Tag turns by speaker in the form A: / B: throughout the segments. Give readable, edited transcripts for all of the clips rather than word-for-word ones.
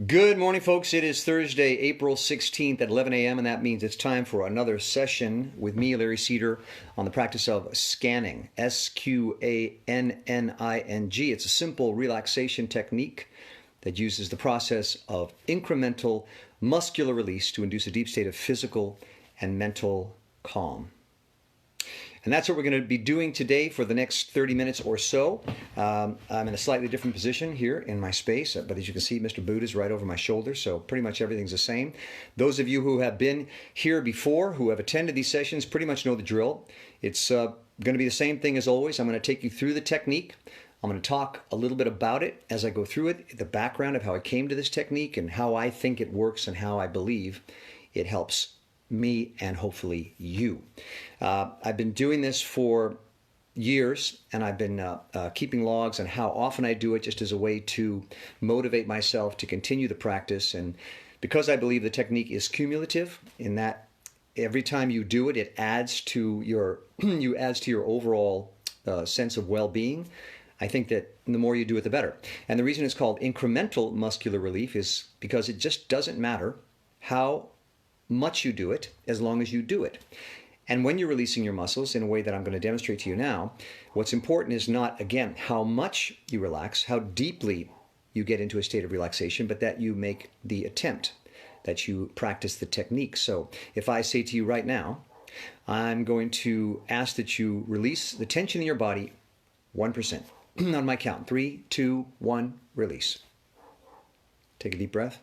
A: Good morning, folks. It is Thursday, April 16th at 11 a.m., and that means it's time for another session with me, Larry Cedar, on the practice of scanning, Sqanning. It's a simple relaxation technique that uses the process of incremental muscular release to induce a deep state of physical and mental calm. And that's what we're going to be doing today for the next 30 minutes or so. I'm in a slightly different position here in my space, but as you can see, Mr. Buddha is right over my shoulder, so pretty much everything's the same. Those of you who have been here before, who have attended these sessions, pretty much know the drill. It's going to be the same thing as always. I'm going to take you through the technique. I'm going to talk a little bit about it as I go through it, the background of how I came to this technique and how I think it works and how I believe it helps me and hopefully you. I've been doing this for years, and I've been keeping logs on how often I do it, just as a way to motivate myself to continue the practice. And because I believe the technique is cumulative, in that every time you do it, it adds to your overall sense of well-being. I think that the more you do it, the better. And the reason it's called incremental muscular relief is because it just doesn't matter how much you do it, as long as you do it. And when you're releasing your muscles in a way that I'm going to demonstrate to you now, what's important is not, again, how much you relax, how deeply you get into a state of relaxation, but that you make the attempt, that you practice the technique. So if I say to you right now, I'm going to ask that you release the tension in your body 1%. On my count, 3, 2, 1, release. Take a deep breath.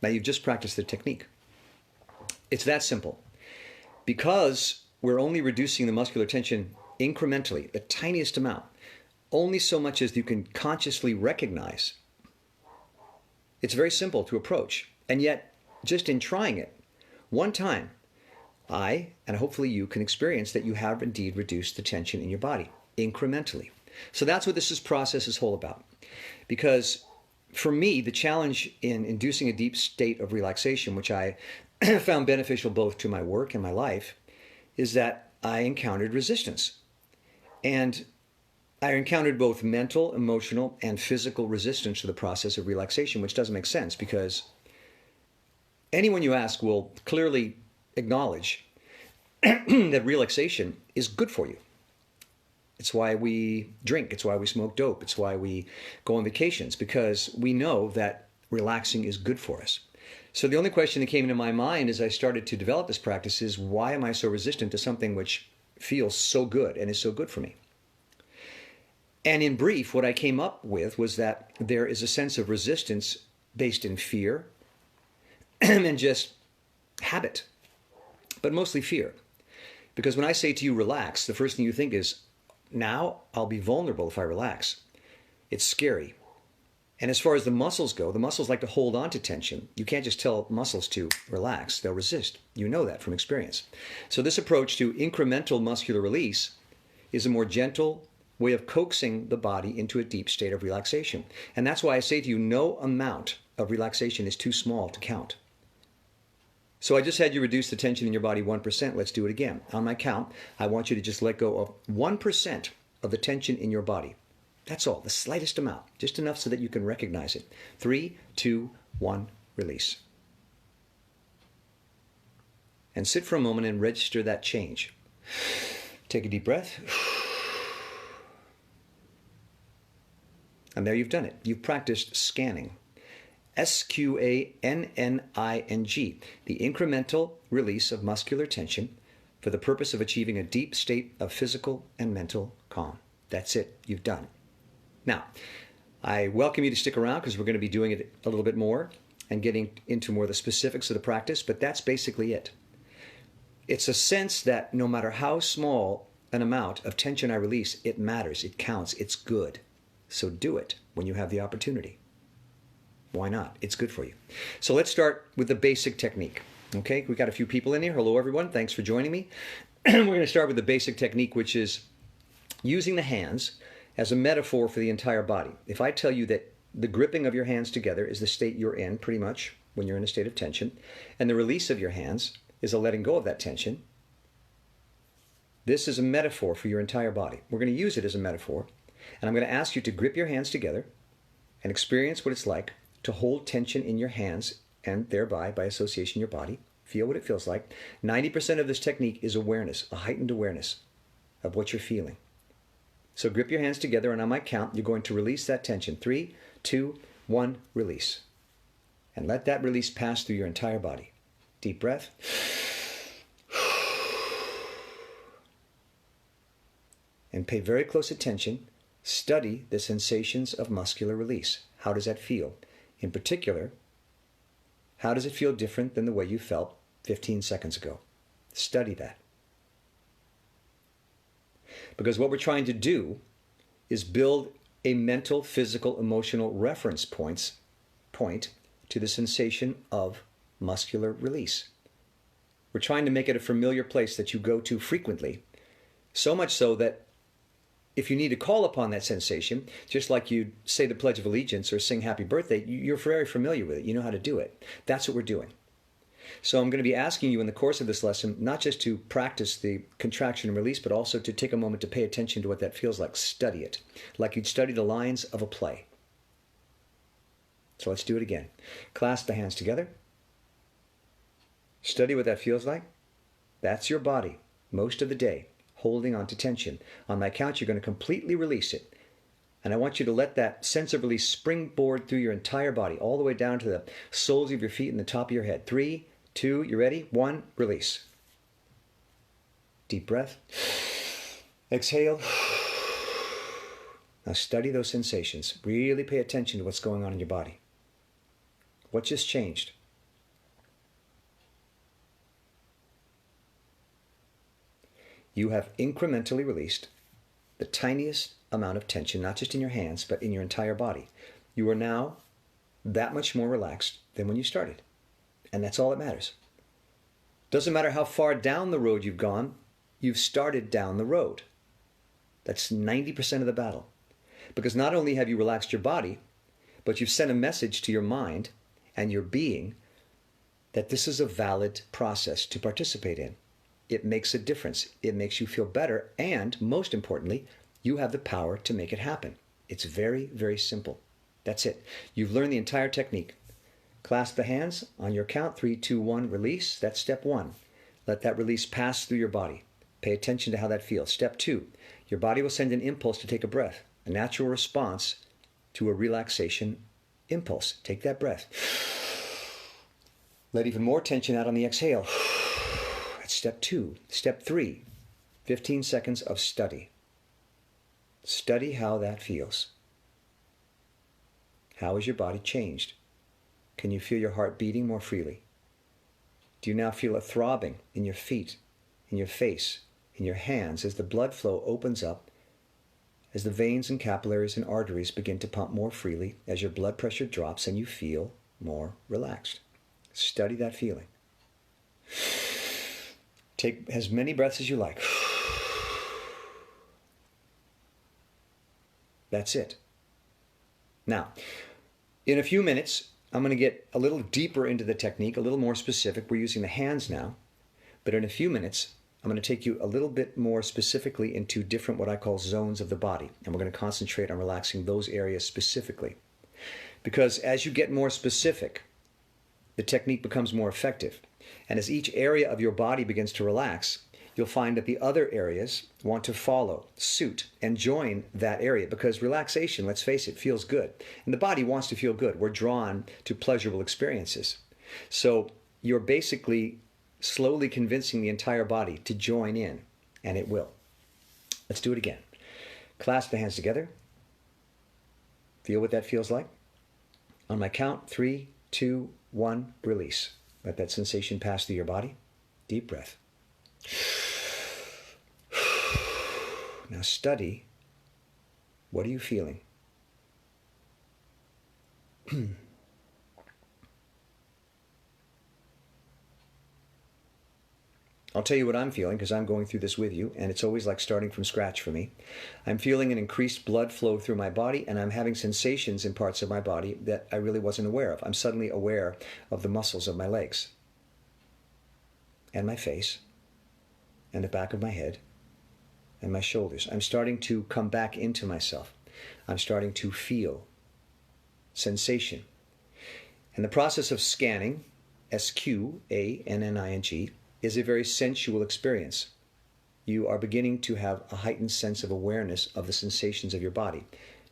A: Now you've just practiced the technique. It's that simple. Because we're only reducing the muscular tension incrementally, the tiniest amount, only so much as you can consciously recognize. It's very simple to approach. And yet, just in trying it, one time, I, and hopefully you, can experience that you have indeed reduced the tension in your body, incrementally. So that's what this process is all about. Because for me, the challenge in inducing a deep state of relaxation, which I found beneficial both to my work and my life, is that I encountered resistance. And I encountered both mental, emotional, and physical resistance to the process of relaxation, which doesn't make sense because anyone you ask will clearly acknowledge that relaxation is good for you. It's why we drink. It's why we smoke dope. It's why we go on vacations, because we know that relaxing is good for us. So the only question that came into my mind as I started to develop this practice is, why am I so resistant to something which feels so good and is so good for me? And in brief, what I came up with was that there is a sense of resistance based in fear and just habit, but mostly fear. Because when I say to you, relax, the first thing you think is, now I'll be vulnerable if I relax. It's scary. And as far as the muscles go, the muscles like to hold on to tension. You can't just tell muscles to relax. They'll resist. You know that from experience. So this approach to incremental muscular release is a more gentle way of coaxing the body into a deep state of relaxation. And that's why I say to you, no amount of relaxation is too small to count. So I just had you reduce the tension in your body 1%. Let's do it again. On my count, I want you to just let go of 1% of the tension in your body. That's all, the slightest amount, just enough so that you can recognize it. 3, 2, 1, release. And sit for a moment and register that change. Take a deep breath. And there you've done it. You've practiced scanning. Sqanning, the incremental release of muscular tension for the purpose of achieving a deep state of physical and mental calm. That's it. You've done it. Now, I welcome you to stick around because we're going to be doing it a little bit more and getting into more of the specifics of the practice, but that's basically it. It's a sense that no matter how small an amount of tension I release, it matters, it counts, it's good. So do it when you have the opportunity. Why not? It's good for you. So let's start with the basic technique. Okay, we've got a few people in here. Hello, everyone. Thanks for joining me. We're going to start with the basic technique, which is using the hands as a metaphor for the entire body. If I tell you that the gripping of your hands together is the state you're in, pretty much, when you're in a state of tension, and the release of your hands is a letting go of that tension, This is a metaphor for your entire body. We're going to use it as a metaphor. And I'm going to ask you to grip your hands together and experience what it's like to hold tension in your hands and thereby, by association, your body. Feel what it feels like. 90% of this technique is awareness, a heightened awareness of what you're feeling. So grip your hands together, and on my count, you're going to release that tension. 3, 2, 1, release. And let that release pass through your entire body. Deep breath. And pay very close attention. Study the sensations of muscular release. How does that feel? In particular, how does it feel different than the way you felt 15 seconds ago? Study that. Because what we're trying to do is build a mental, physical, emotional reference point to the sensation of muscular release. We're trying to make it a familiar place that you go to frequently, so much so that if you need to call upon that sensation, just like you say the Pledge of Allegiance or sing Happy Birthday, you're very familiar with it. You know how to do it. That's what we're doing. So I'm going to be asking you in the course of this lesson, not just to practice the contraction and release, but also to take a moment to pay attention to what that feels like. Study it, like you'd study the lines of a play. So let's do it again. Clasp the hands together. Study what that feels like. That's your body most of the day, holding on to tension. On my count, you're going to completely release it. And I want you to let that sense of release springboard through your entire body, all the way down to the soles of your feet and the top of your head. 3, 2, you ready? 1, release. Deep breath. Exhale. Now study those sensations. Really pay attention to what's going on in your body. What just changed? You have incrementally released the tiniest amount of tension, not just in your hands, but in your entire body. You are now that much more relaxed than when you started. And that's all that matters. Doesn't matter how far down the road you've gone, you've started down the road. That's 90% of the battle. Because not only have you relaxed your body, but you've sent a message to your mind and your being that this is a valid process to participate in. It makes a difference. It makes you feel better. And most importantly, you have the power to make it happen. It's very, very simple. That's it. You've learned the entire technique. Clasp the hands on your count. 3, 2, 1, release. That's step 1. Let that release pass through your body. Pay attention to how that feels. Step 2, your body will send an impulse to take a breath, a natural response to a relaxation impulse. Take that breath. Let even more tension out on the exhale. That's step 2. Step 3, 15 seconds of study. Study how that feels. How has your body changed? Can you feel your heart beating more freely? Do you now feel a throbbing in your feet, in your face, in your hands as the blood flow opens up, as the veins and capillaries and arteries begin to pump more freely, as your blood pressure drops and you feel more relaxed? Study that feeling. Take as many breaths as you like. That's it. Now, in a few minutes, I'm going to get a little deeper into the technique, a little more specific. We're using the hands now. But in a few minutes, I'm going to take you a little bit more specifically into different what I call zones of the body. And we're going to concentrate on relaxing those areas specifically. Because as you get more specific, the technique becomes more effective. And as each area of your body begins to relax, you'll find that the other areas want to follow suit and join that area, because relaxation, let's face it, feels good. And the body wants to feel good. We're drawn to pleasurable experiences. So you're basically slowly convincing the entire body to join in, and it will. Let's do it again. Clasp the hands together. Feel what that feels like. On my count, 3, 2, 1, release. Let that sensation pass through your body. Deep breath. Now study, what are you feeling? I'll tell you what I'm feeling, because I'm going through this with you, and it's always like starting from scratch for me. I'm feeling an increased blood flow through my body, and I'm having sensations in parts of my body that I really wasn't aware of. I'm suddenly aware of the muscles of my legs, and my face, and the back of my head, and my shoulders. I'm starting to come back into myself. I'm starting to feel sensation. And the process of scanning, Sqanning, is a very sensual experience. You are beginning to have a heightened sense of awareness of the sensations of your body.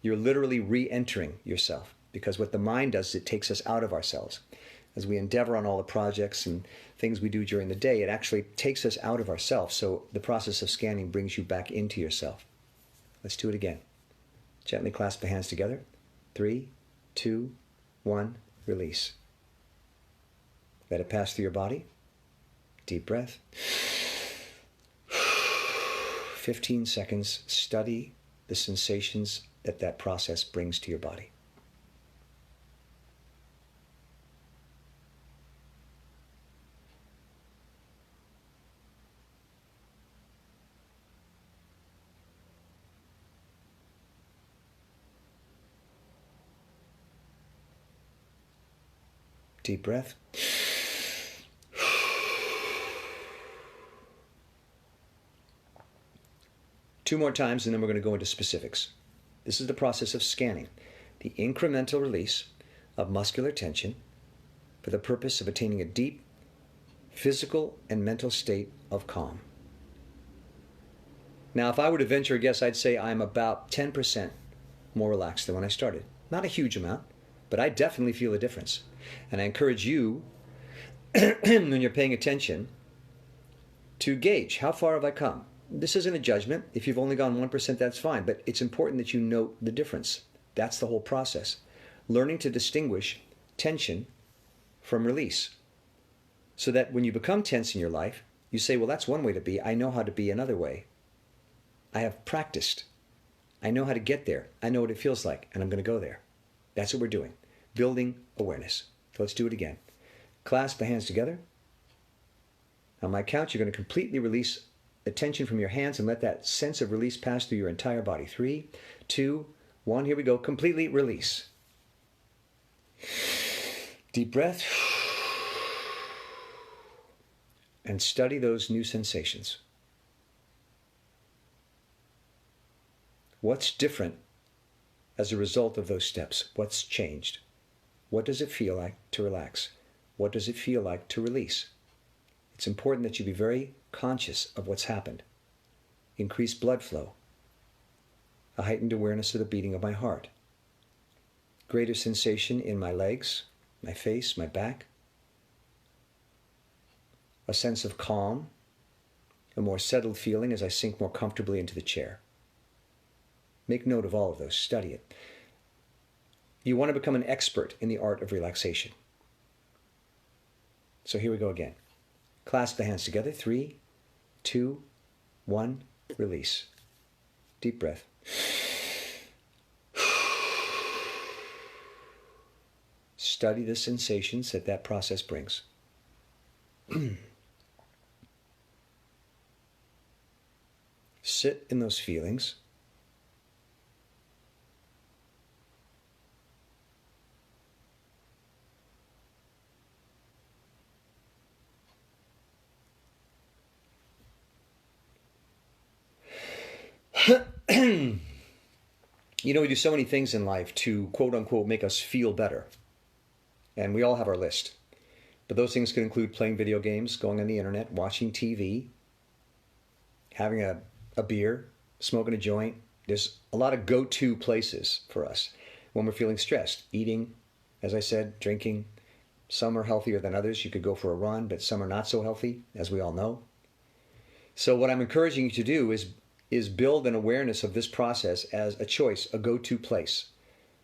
A: You're literally re-entering yourself, because what the mind does is it takes us out of ourselves. As we endeavor on all the projects and things we do during the day, it actually takes us out of ourselves. So the process of scanning brings you back into yourself. Let's do it again. Gently clasp the hands together. 3, 2, 1, release. Let it pass through your body. Deep breath. 15 seconds. Study the sensations that that process brings to your body. Deep breath. Two more times, and then we're going to go into specifics. This is the process of scanning, the incremental release of muscular tension for the purpose of attaining a deep physical and mental state of calm. Now, if I were to venture a guess, I'd say I'm about 10% more relaxed than when I started. Not a huge amount, but I definitely feel a difference. And I encourage you, when you're paying attention, to gauge how far have I come. This isn't a judgment. If you've only gone 1%, that's fine. But it's important that you note the difference. That's the whole process. Learning to distinguish tension from release. So that when you become tense in your life, you say, well, that's one way to be. I know how to be another way. I have practiced. I know how to get there. I know what it feels like, and I'm going to go there. That's what we're doing. Building awareness. So let's do it again. Clasp the hands together. On my count, you're going to completely release the tension from your hands and let that sense of release pass through your entire body. 3, 2, 1. Here we go. Completely release. Deep breath. And study those new sensations. What's different as a result of those steps? What's changed? What does it feel like to relax? What does it feel like to release? It's important that you be very conscious of what's happened. Increased blood flow. A heightened awareness of the beating of my heart. Greater sensation in my legs, my face, my back. A sense of calm. A more settled feeling as I sink more comfortably into the chair. Make note of all of those. Study it. You want to become an expert in the art of relaxation. So here we go again. Clasp the hands together. 3, 2, 1. Release. Deep breath. Study the sensations that that process brings. Sit in those feelings. You know, we do so many things in life to, quote unquote, make us feel better. And we all have our list. But those things can include playing video games, going on the internet, watching TV, having a beer, smoking a joint. There's a lot of go-to places for us when we're feeling stressed. Eating, as I said, drinking. Some are healthier than others. You could go for a run, but some are not so healthy, as we all know. So what I'm encouraging you to do is build an awareness of this process as a choice, a go-to place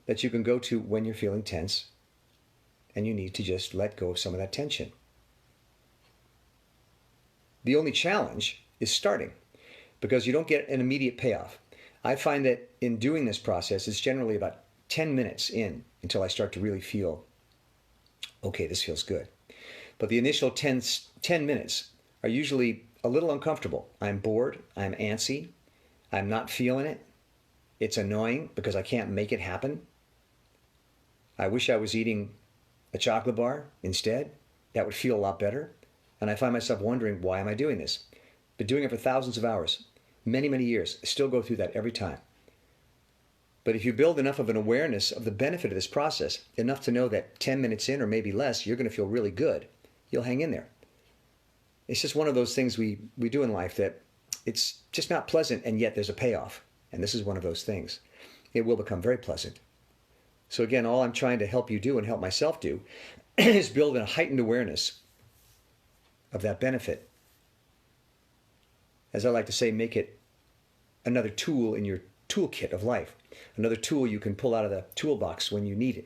A: that you can go to when you're feeling tense and you need to just let go of some of that tension. The only challenge is starting, because you don't get an immediate payoff. I find that in doing this process, it's generally about 10 minutes in until I start to really feel, okay, this feels good. But the initial 10 minutes are usually a little uncomfortable. I'm bored, I'm antsy, I'm not feeling it. It's annoying because I can't make it happen. I wish I was eating a chocolate bar instead. That would feel a lot better. And I find myself wondering, why am I doing this? Been doing it for thousands of hours. many, many years. I still go through that every time. But if you build enough of an awareness of the benefit of this process, enough to know that 10 minutes in or maybe less, you're going to feel really good, you'll hang in there. It's just one of those things we do in life that it's just not pleasant, and yet there's a payoff. And this is one of those things. It will become very pleasant. So again, all I'm trying to help you do and help myself do is build a heightened awareness of that benefit. As I like to say, make it another tool in your toolkit of life. Another tool you can pull out of the toolbox when you need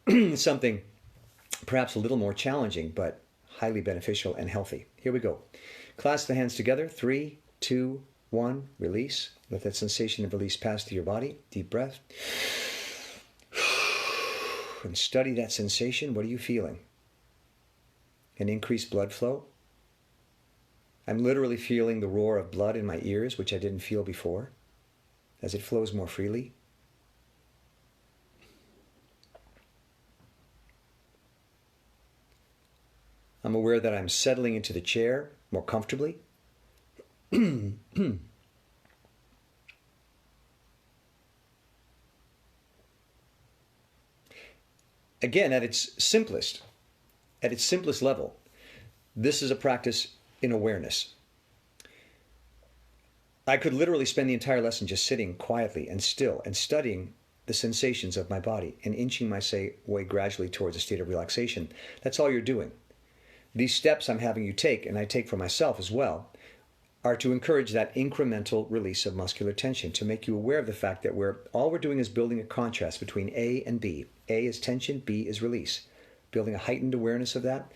A: it. Something perhaps a little more challenging, but highly beneficial and healthy. Here we go. Clasp the hands together. 3, 2, 1. Release. Let that sensation of release pass through your body. Deep breath. And study that sensation. What are you feeling? An increased blood flow. I'm literally feeling the roar of blood in my ears, which I didn't feel before, as it flows more freely. I'm aware that I'm settling into the chair more comfortably. Again, at its simplest level, this is a practice in awareness. I could literally spend the entire lesson just sitting quietly and still and studying the sensations of my body and inching my way gradually towards a state of relaxation. That's all you're doing. These steps I'm having you take, and I take for myself as well, are to encourage that incremental release of muscular tension, to make you aware of the fact that all we're doing is building a contrast between A and B. A is tension, B is release. Building a heightened awareness of that,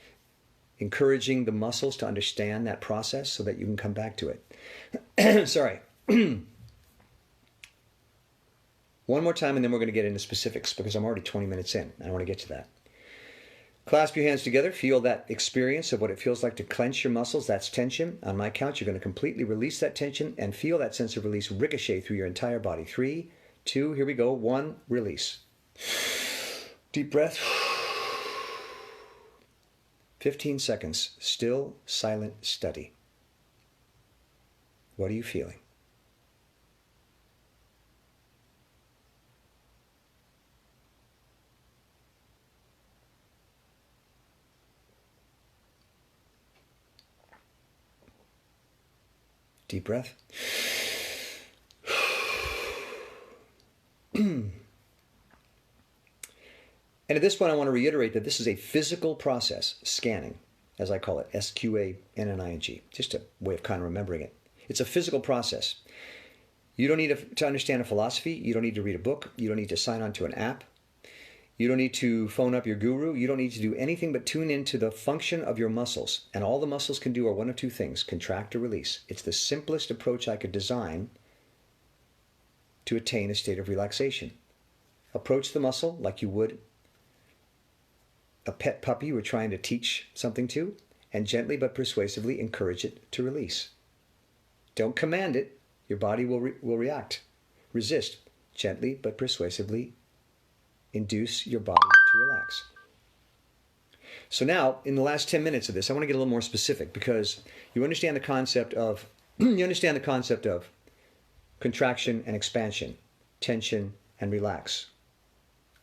A: encouraging the muscles to understand that process so that you can come back to it. Sorry. One more time, and then we're going to get into specifics because I'm already 20 minutes in. I want to get to that. Clasp your hands together. Feel that experience of what it feels like to clench your muscles. That's tension. On my count, you're going to completely release that tension and feel that sense of release ricochet through your entire body. 3, 2, here we go. 1, release. Deep breath. 15 seconds. Still, silent, steady. What are you feeling? Deep breath. And at this point, I want to reiterate that this is a physical process, scanning, as I call it, Sqanning, just a way of kind of remembering it. It's a physical process. You don't need to understand a philosophy. You don't need to read a book. You don't need to sign on to an app. You don't need to phone up your guru. You don't need to do anything but tune into the function of your muscles. And all the muscles can do are one of two things, contract or release. It's the simplest approach I could design to attain a state of relaxation. Approach the muscle like you would a pet puppy you were trying to teach something to, and gently but persuasively encourage it to release. Don't command it. Your body will react. Resist. Gently but persuasively induce your body to relax. So now, in the last 10 minutes of this, I want to get a little more specific because you understand the concept of contraction and expansion, tension and relax,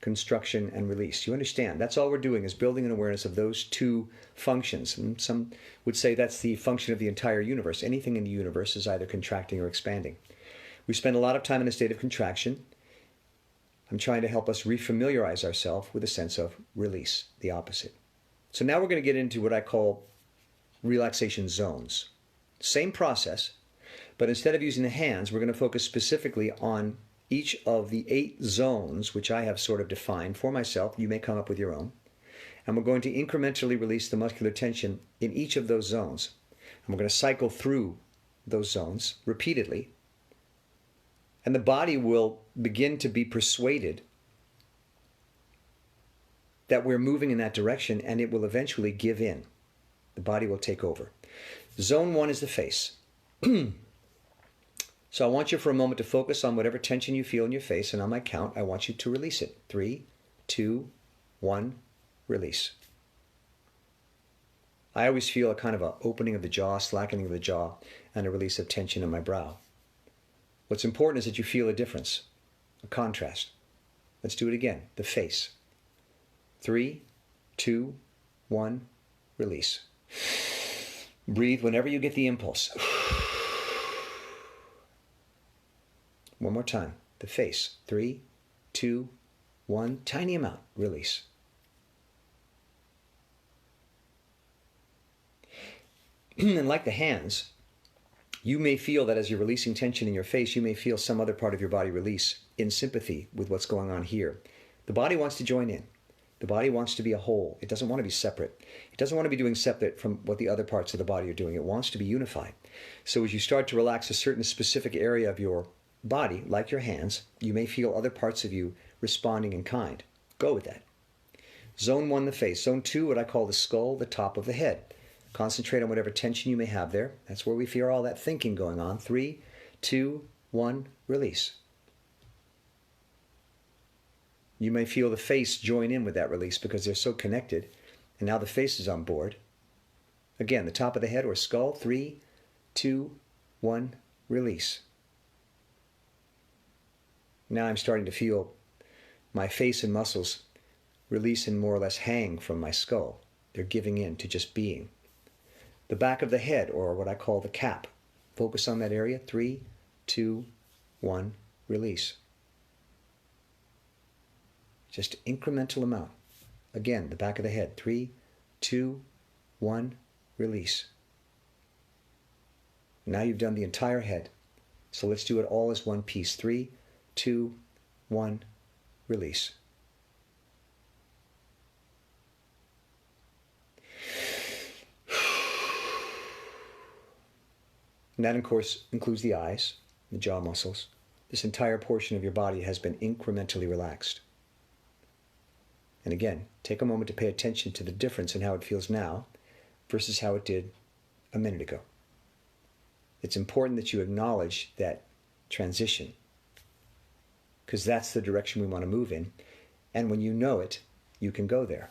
A: construction and release. You understand. That's all we're doing is building an awareness of those two functions. And some would say that's the function of the entire universe. Anything in the universe is either contracting or expanding. We spend a lot of time in a state of contraction. I'm trying to help us refamiliarize ourselves with a sense of release, the opposite. So now we're going to get into what I call relaxation zones. Same process, but instead of using the hands, we're going to focus specifically on each of the 8 zones, which I have sort of defined for myself. You may come up with your own. And we're going to incrementally release the muscular tension in each of those zones. And we're going to cycle through those zones repeatedly. And the body will begin to be persuaded that we're moving in that direction, and it will eventually give in. The body will take over. Zone 1 is the face. So I want you for a moment to focus on whatever tension you feel in your face, and on my count, I want you to release it. 3, 2, 1, release. I always feel a kind of an opening of the jaw, slackening of the jaw, and a release of tension in my brow. What's important is that you feel a difference, a contrast. Let's do it again. The face. 3, 2, 1, release. Breathe whenever you get the impulse. One more time. The face. 3, 2, 1. Tiny amount. Release. And like the hands, you may feel that as you're releasing tension in your face, you may feel some other part of your body release in sympathy with what's going on here. The body wants to join in. The body wants to be a whole. It doesn't want to be separate. It doesn't want to be doing separate from what the other parts of the body are doing. It wants to be unified. So as you start to relax a certain specific area of your body, like your hands, you may feel other parts of you responding in kind. Go with that. Zone 1, the face. Zone 2, what I call the skull, the top of the head. Concentrate on whatever tension you may have there. That's where we feel all that thinking going on. 3, 2, 1, release. You may feel the face join in with that release because they're so connected. And now the face is on board. Again, the top of the head or skull. 3, 2, 1, release. Now I'm starting to feel my face and muscles release and more or less hang from my skull. They're giving in to just being. The back of the head, or what I call the cap. Focus on that area. 3, 2, 1, release. Just incremental amount. Again, the back of the head. 3, 2, 1, release. Now you've done the entire head. So let's do it all as one piece. 3, 2, 1, release. And that, of course, includes the eyes, the jaw muscles. This entire portion of your body has been incrementally relaxed. And again, take a moment to pay attention to the difference in how it feels now versus how it did a minute ago. It's important that you acknowledge that transition, because that's the direction we want to move in. And when you know it, you can go there.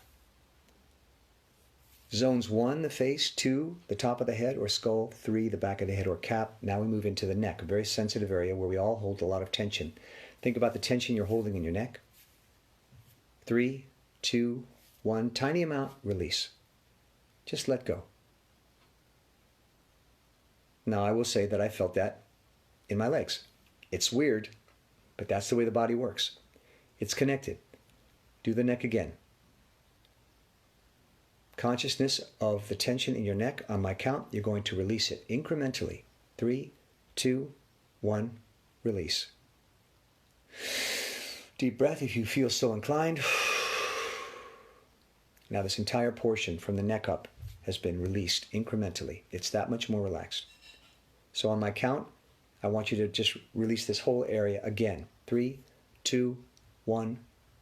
A: Zones 1, the face. 2, the top of the head or skull. 3, the back of the head or cap. Now we move into the neck, a very sensitive area where we all hold a lot of tension. Think about the tension you're holding in your neck. 3, 2, 1, tiny amount, release. Just let go. Now I will say that I felt that in my legs. It's weird, but that's the way the body works. It's connected. Do the neck again. Consciousness of the tension in your neck. On my count, you're going to release it incrementally. 3, 2, 1, release. Deep breath if you feel so inclined. Now this entire portion from the neck up has been released incrementally. It's that much more relaxed. So on my count, I want you to just release this whole area again. 3, 2, 1,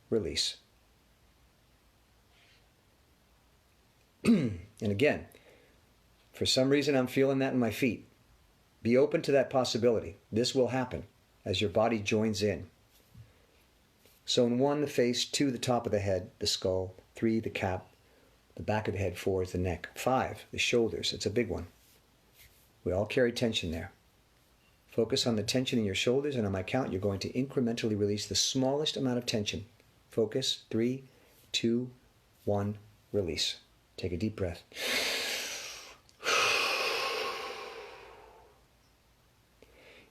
A: release. And again, for some reason I'm feeling that in my feet. Be open to that possibility. This will happen as your body joins in. Zone 1, the face. 2, the top of the head, the skull. 3, the cap. The back of the head. 4 is the neck. 5, the shoulders. It's a big one. We all carry tension there. Focus on the tension in your shoulders, and on my count, you're going to incrementally release the smallest amount of tension. Focus. 3, 2, 1, release. Take a deep breath.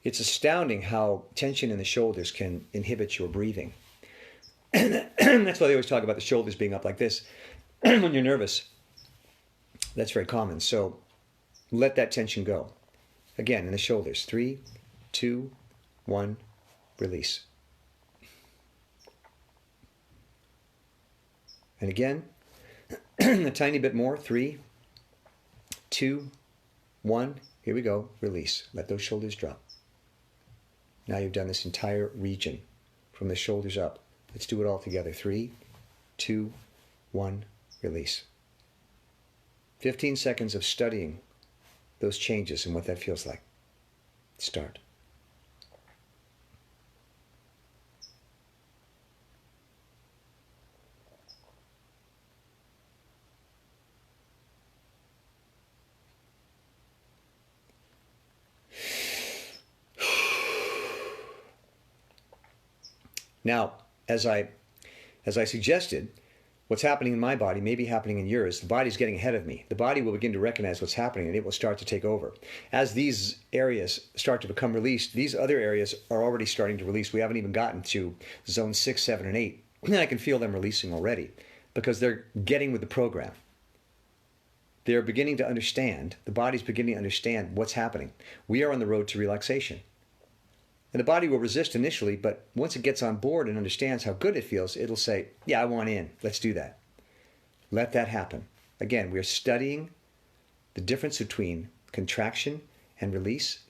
A: It's astounding how tension in the shoulders can inhibit your breathing. And that's why they always talk about the shoulders being up like this when you're nervous. That's very common. So let that tension go. Again, in the shoulders. 3, 2, 1, release. And again, a tiny bit more. 3, 2, 1. Here we go. Release. Let those shoulders drop. Now you've done this entire region from the shoulders up. Let's do it all together. 3, 2, 1. Release. 15 seconds of studying those changes and what that feels like. Start. Now, as I suggested, what's happening in my body may be happening in yours. The body's getting ahead of me. The body will begin to recognize what's happening, and it will start to take over. As these areas start to become released, these other areas are already starting to release. We haven't even gotten to zone 6, 7, and 8. I can feel them releasing already because they're getting with the program. They're beginning to understand, the body's beginning to understand what's happening. We are on the road to relaxation. And the body will resist initially, but once it gets on board and understands how good it feels, it'll say, yeah, I want in. Let's do that. Let that happen. Again, we're studying the difference between contraction and release,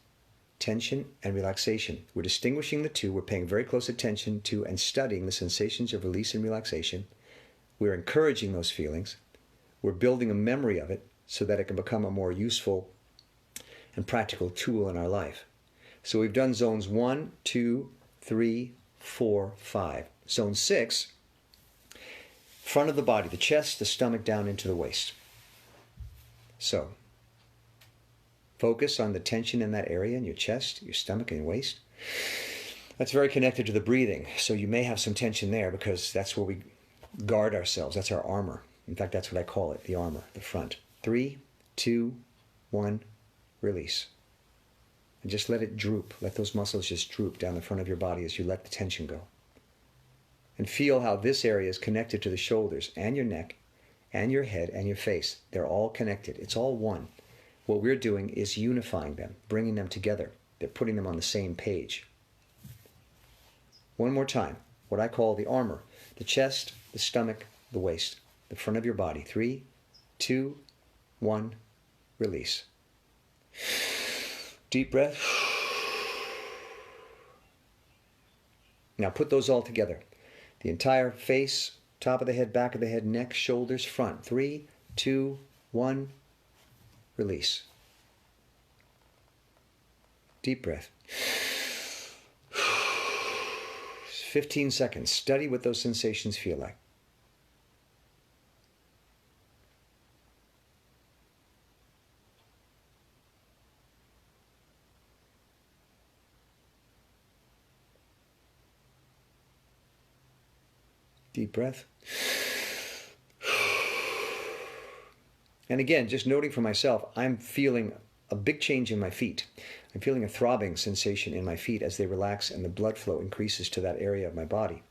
A: tension and relaxation. We're distinguishing the two. We're paying very close attention to and studying the sensations of release and relaxation. We're encouraging those feelings. We're building a memory of it so that it can become a more useful and practical tool in our life. So we've done zones 1, 2, 3, 4, 5. Zone 6, front of the body, the chest, the stomach, down into the waist. So focus on the tension in that area in your chest, your stomach, and your waist. That's very connected to the breathing. So you may have some tension there because that's where we guard ourselves. That's our armor. In fact, that's what I call it, the armor, the front. 3, 2, 1, release. And just let it droop. Let those muscles just droop down the front of your body as you let the tension go. And feel how this area is connected to the shoulders and your neck and your head and your face. They're all connected. It's all one. What we're doing is unifying them, bringing them together. They're putting them on the same page. One more time. What I call the armor. The chest, the stomach, the waist. The front of your body. 3, 2, 1, release. Deep breath. Now put those all together. The entire face, top of the head, back of the head, neck, shoulders, front. 3, 2, 1, release. Deep breath. 15 seconds. Study what those sensations feel like. Deep breath. And again, just noting for myself, I'm feeling a big change in my feet. I'm feeling a throbbing sensation in my feet as they relax and the blood flow increases to that area of my body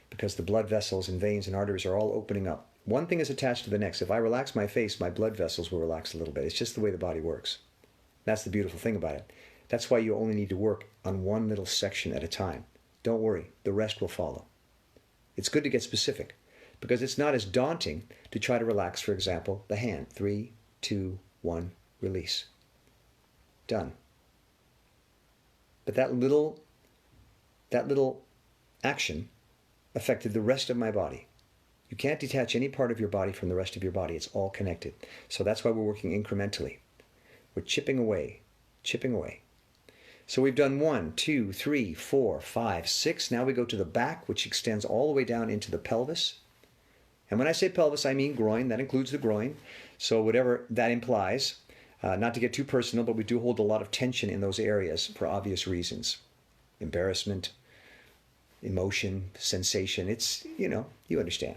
A: because the blood vessels and veins and arteries are all opening up. One thing is attached to the next. If I relax my face, my blood vessels will relax a little bit. It's just the way the body works. That's the beautiful thing about it. That's why you only need to work on one little section at a time. Don't worry, the rest will follow. It's good to get specific because it's not as daunting to try to relax, for example, the hand. 3, 2, 1, release. Done. But that little action affected the rest of my body. You can't detach any part of your body from the rest of your body. It's all connected. So that's why we're working incrementally. We're chipping away, chipping away. So we've done 1, 2, 3, 4, 5, 6. Now we go to the back, which extends all the way down into the pelvis. And when I say pelvis, I mean groin. That includes the groin. So whatever that implies, not to get too personal, but we do hold a lot of tension in those areas for obvious reasons. Embarrassment, emotion, sensation. It's, you understand.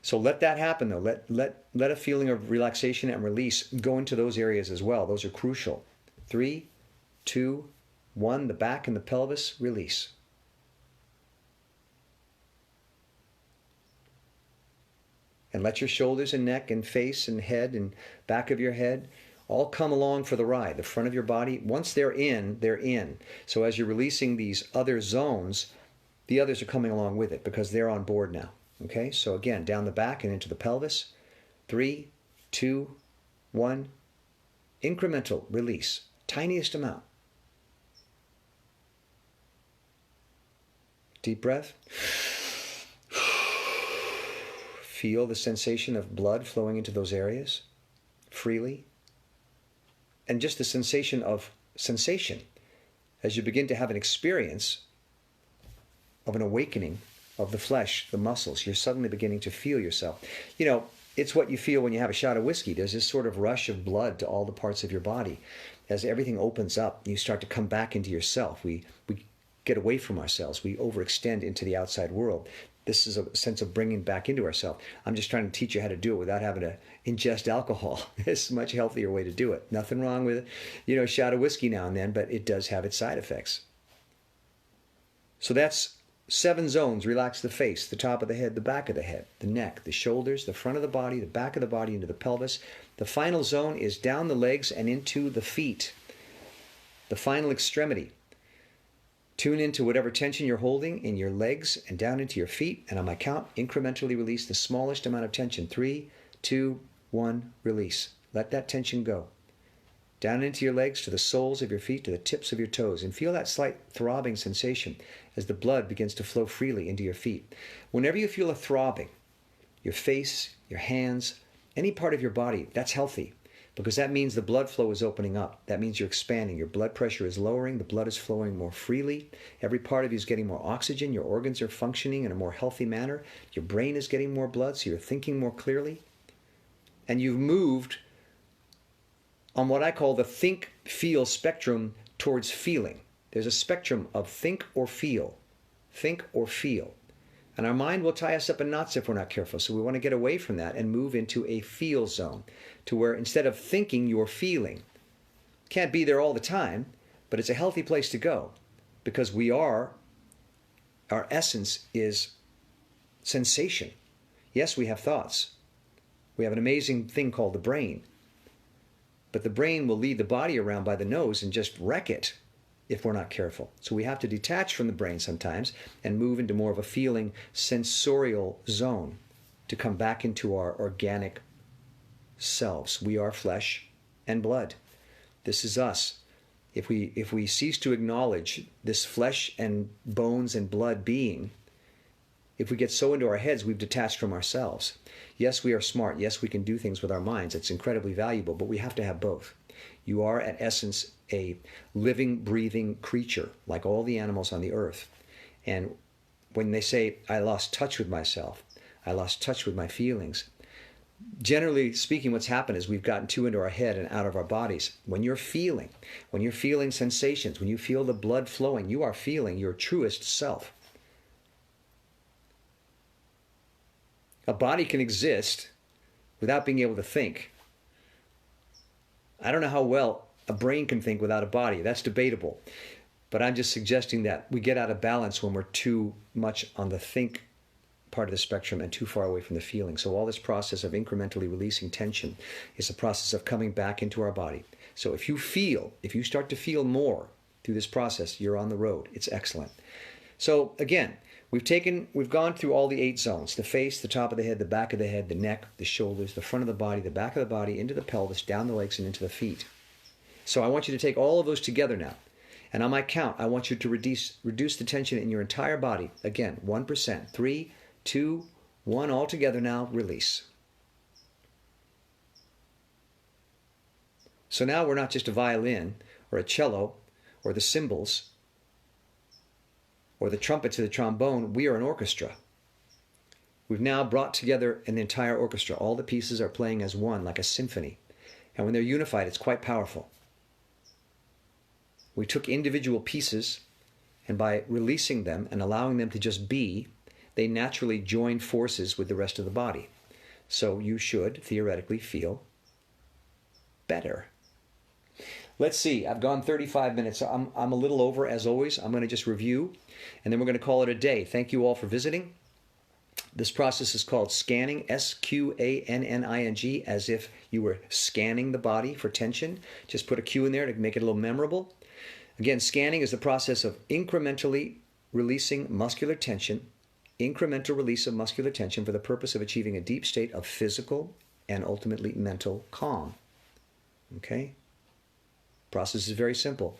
A: So let that happen, though. Let a feeling of relaxation and release go into those areas as well. Those are crucial. 3, 2, 1, the back and the pelvis, release. And let your shoulders and neck and face and head and back of your head all come along for the ride. The front of your body, once they're in, they're in. So as you're releasing these other zones, the others are coming along with it because they're on board now. Okay, so again, down the back and into the pelvis. 3, 2, 1, incremental release, tiniest amount. Deep breath. Feel the sensation of blood flowing into those areas freely. And just the sensation of sensation as you begin to have an experience of an awakening of the flesh, the muscles. You're suddenly beginning to feel yourself. It's what you feel when you have a shot of whiskey. There's this sort of rush of blood to all the parts of your body. As everything opens up, you start to come back into yourself. We get away from ourselves. We overextend into the outside world. This is a sense of bringing back into ourselves. I'm just trying to teach you how to do it without having to ingest alcohol. It's a much healthier way to do it. Nothing wrong with, a shot of whiskey now and then, but it does have its side effects. So that's 7 zones. Relax the face, the top of the head, the back of the head, the neck, the shoulders, the front of the body, the back of the body, into the pelvis. The final zone is down the legs and into the feet, the final extremity. Tune into whatever tension you're holding in your legs and down into your feet. And on my count, incrementally release the smallest amount of tension. 3, 2, 1, release. Let that tension go. Down into your legs, to the soles of your feet, to the tips of your toes. And feel that slight throbbing sensation as the blood begins to flow freely into your feet. Whenever you feel a throbbing, your face, your hands, any part of your body, that's healthy. Because that means the blood flow is opening up. That means you're expanding. Your blood pressure is lowering. The blood is flowing more freely. Every part of you is getting more oxygen. Your organs are functioning in a more healthy manner. Your brain is getting more blood, so you're thinking more clearly. And you've moved on what I call the think-feel spectrum towards feeling. There's a spectrum of think or feel. Think or feel. And our mind will tie us up in knots if we're not careful. So we want to get away from that and move into a feel zone, to where instead of thinking, you're feeling. Can't be there all the time, but it's a healthy place to go, because our essence is sensation. Yes, we have thoughts. We have an amazing thing called the brain. But the brain will lead the body around by the nose and just wreck it if we're not careful. So we have to detach from the brain sometimes and move into more of a feeling, sensorial zone to come back into our organic selves. We are flesh and blood. This is us. If we cease to acknowledge this flesh and bones and blood being, if we get so into our heads, we've detached from ourselves. Yes, we are smart. Yes, we can do things with our minds. It's incredibly valuable, but we have to have both. You are, at essence, a living, breathing creature, like all the animals on the earth. And when they say, I lost touch with myself, I lost touch with my feelings, generally speaking, what's happened is we've gotten too into our head and out of our bodies. When you're feeling sensations, when you feel the blood flowing, you are feeling your truest self. A body can exist without being able to think. I don't know how well a brain can think without a body. That's debatable. But I'm just suggesting that we get out of balance when we're too much on the think part of the spectrum and too far away from the feeling. So all this process of incrementally releasing tension is a process of coming back into our body. So if you start to feel more through this process, you're on the road. It's excellent. So again, we've gone through all the 8 zones: the face, the top of the head, the back of the head, the neck, the shoulders, the front of the body, the back of the body, into the pelvis, down the legs, and into the feet. So I want you to take all of those together now. And on my count, I want you to reduce the tension in your entire body. Again, 1%. 3, 2, 1, all together now, release. So now we're not just a violin or a cello or the cymbals or the trumpets or the trombone. We are an orchestra. We've now brought together an entire orchestra. All the pieces are playing as one, like a symphony. And when they're unified, it's quite powerful. We took individual pieces, and by releasing them and allowing them to just be, they naturally join forces with the rest of the body. So you should theoretically feel better. Let's see, I've gone 35 minutes. I'm a little over, as always. I'm going to just review, and then we're going to call it a day. Thank you all for visiting. This process is called Sqanning, S-Q-A-N-N-I-N-G, as if you were scanning the body for tension. Just put a Q in there to make it a little memorable. Again, scanning is the process of incrementally releasing muscular tension, incremental release of muscular tension for the purpose of achieving a deep state of physical and ultimately mental calm. Okay? Process is very simple.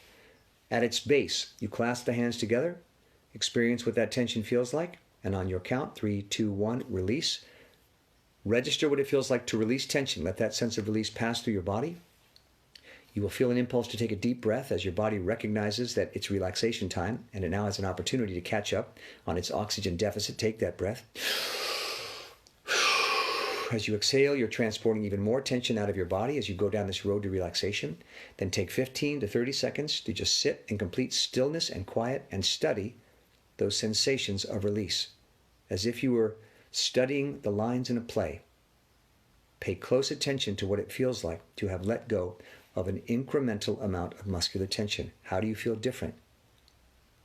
A: At its base, you clasp the hands together, experience what that tension feels like, and on your count, 3, 2, 1, release. Register what it feels like to release tension. Let that sense of release pass through your body. You will feel an impulse to take a deep breath as your body recognizes that it's relaxation time, and it now has an opportunity to catch up on its oxygen deficit. Take that breath. As you exhale, you're transporting even more tension out of your body as you go down this road to relaxation. Then take 15 to 30 seconds to just sit in complete stillness and quiet and study those sensations of release, as if you were studying the lines in a play. Pay close attention to what it feels like to have let go of an incremental amount of muscular tension. How do you feel different?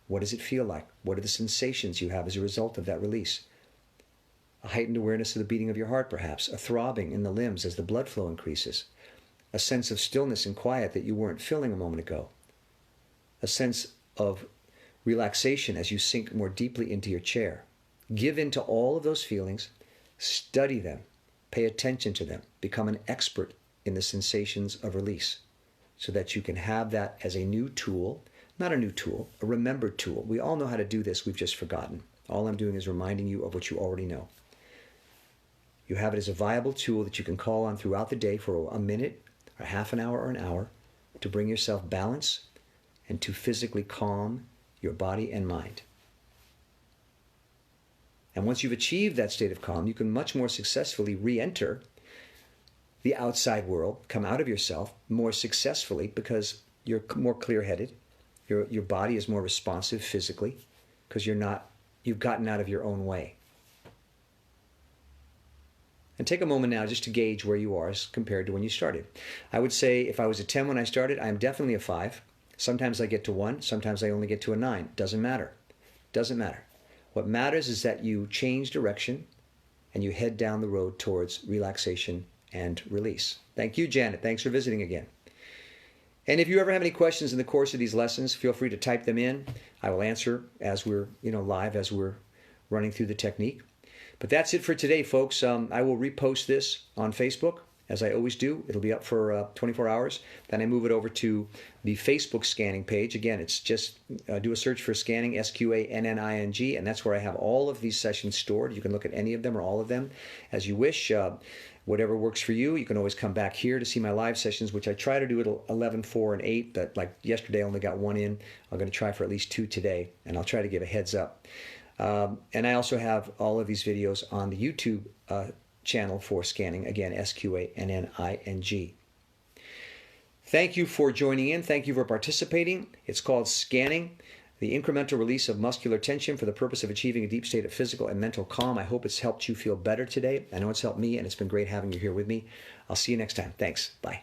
A: What does it feel like? What are the sensations you have as a result of that release? A heightened awareness of the beating of your heart, perhaps, a throbbing in the limbs as the blood flow increases, a sense of stillness and quiet that you weren't feeling a moment ago, a sense of relaxation as you sink more deeply into your chair. Give in to all of those feelings, study them, pay attention to them, become an expert in the sensations of release so that you can have that as a new tool, not a new tool, a remembered tool. We all know how to do this, we've just forgotten. All I'm doing is reminding you of what you already know. You have it as a viable tool that you can call on throughout the day for a minute, or half an hour, or an hour to bring yourself balance and to physically calm your body and mind. And once you've achieved that state of calm, you can much more successfully re-enter the outside world, come out of yourself more successfully because you're more clear-headed. Your body is more responsive physically because you've gotten out of your own way. And take a moment now just to gauge where you are as compared to when you started. I would say if I was a 10 when I started, I'm definitely a 5. Sometimes I get to 1, sometimes I only get to a 9. Doesn't matter. Doesn't matter. What matters is that you change direction and you head down the road towards relaxation and release. Thank you, Janet. Thanks for visiting again. And if you ever have any questions in the course of these lessons, feel free to type them in. I will answer as we're live, as we're running through the technique. But that's it for today, folks. I will repost this on Facebook, as I always do. It'll be up for 24 hours. Then I move it over to the Facebook Sqanning page. Again, it's just do a search for Sqanning, Sqanning, and that's where I have all of these sessions stored. You can look at any of them or all of them as you wish. Whatever works for you. You can always come back here to see my live sessions, which I try to do at 11, 4, and 8, but like yesterday I only got 1 in. I'm going to try for at least 2 today, and I'll try to give a heads up. And I also have all of these videos on the YouTube channel for Sqanning. Again, Sqanning. Thank you for joining in. Thank you for participating. It's called Sqanning, the incremental release of muscular tension for the purpose of achieving a deep state of physical and mental calm. I hope it's helped you feel better today. I know it's helped me, and it's been great having you here with me. I'll see you next time. Thanks. Bye.